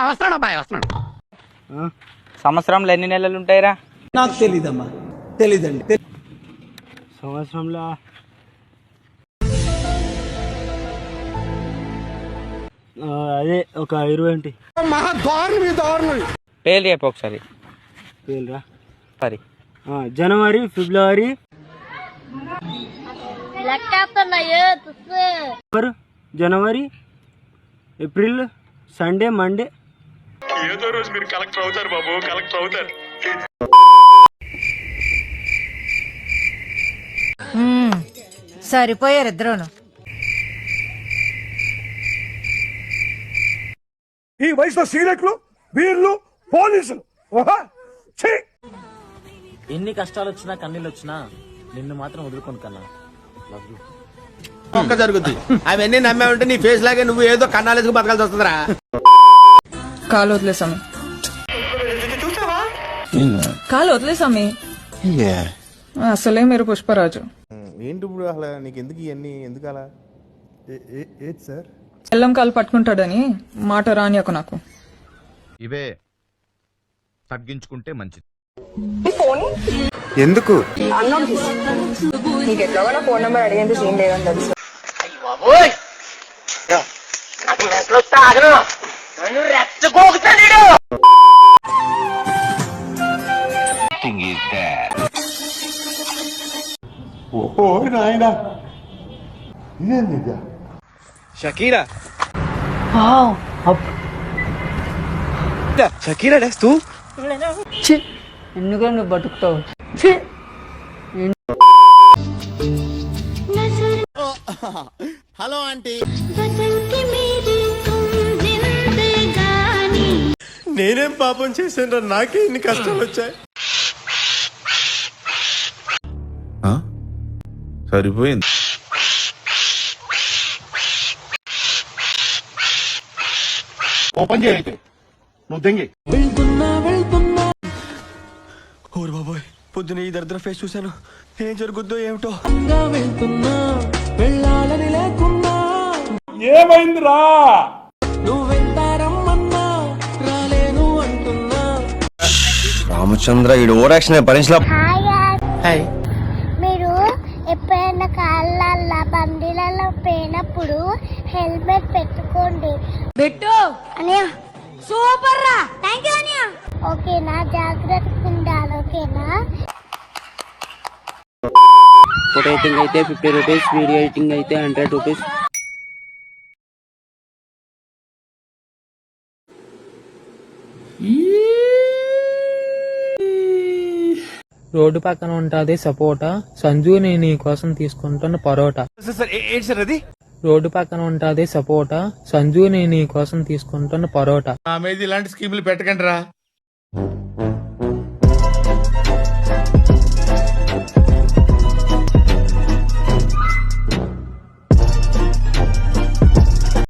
వస్తున్నాడు అబ్బాయి వస్తున్నాడు. సంవత్సరంలో ఎన్ని నెలలు ఉంటాయిరా? నాకు తెలీదమ్మా, తెలీదండి. సంవత్సరంలో అదే ఒక 20 ఉంటాయి. పేర్లు చెప్పు ఒకసారి. పేర్లురా సరే, జనవరి, ఫిబ్రవరి, జనవరి, ఏప్రిల్, సండే, మండే. ఏదో రోజు మీరు కలెక్టర్ అవుతారు బాబు, కలెక్టర్ అవుతారు. సరిపోయారు ఇద్దరును. ఈ వయసులో సిగరెట్లు, బీర్లు, పోలీసులు. ఎన్ని కష్టాలు వచ్చినా కన్నీళ్ళు వచ్చినా నిన్ను మాత్రం వదులుకోను కన్నా. ఒక్క జరుగుద్ది. అవన్నీ నమ్మే ఉంటే నీ ఫేస్ లాగే నువ్వు ఏదో కన్నాలేసుకు బతకాల్సి వస్తుందిరా. కాలు వదిలేసామి, కాలు వదిలేసామి. అసలే మీరు పుష్పరాజు. ఏంటి ఇప్పుడు అసలు నీకు ఎందుకు ఇవన్నీ, ఎందుకు అలా? ఏది సార్? బెల్లం కాలు పట్టుకుంటాడని మాట రానియకు నాకు. ఇవే తగ్గించుకుంటే మంచిది. ఎందుకు? నీకు ఎట్లాగో నా ఫోన్ నెంబర్ అడిగేంత సీన్ లేదని తెలుసు. షకీరా, షకీరా డేస్తూ ఎందుకు నువ్వు బతుకుతావు? హలో ఆంటీ, నేనేం పాపం చేశాను? నాకే ఇన్ని కష్టాలు వచ్చాయి. సరిపోయింది. ఓపెన్ చేయైతే నువ్వు దెంగి. ఓరు బాబోయ్, పొద్దున ఈ దరిద్ర ఫేస్ చూశాను. ఏం జరుగుద్దో ఏమిటో. ఏమైందిరా? రామచంద్ర ఈ ఓవర్ యాక్షన్ భరించలా. మీరు ఎప్పుడైనా కాళ్ళ బండిలలో పోయినప్పుడు హెల్మెట్ పెట్టుకోండి. పెట్టు అనియా. సూపర్ రా, థ్యాంక్ యూ అనియా. ఓకేనా? జాగ్రత్తగా ఉండాలి. ఓకేనా? ఫోటో ఎడిటింగ్ అయితే 50 రూపీస్, వీడియో ఎడిటింగ్ అయితే 100 రూపీస్. రోడ్డు పక్కన ఉంటాది సపోటా, సంజు నేను నీ కోసం తీసుకుంటున్న పరోటా. ఏంటి సార్ అది? రోడ్డు పక్కన ఉంటాది సపోటా, సంజు నేను నీ కోసం తీసుకుంటున్న పరోటా. నా మీద ఇలాంటి స్కీములు పెట్టకండి రా.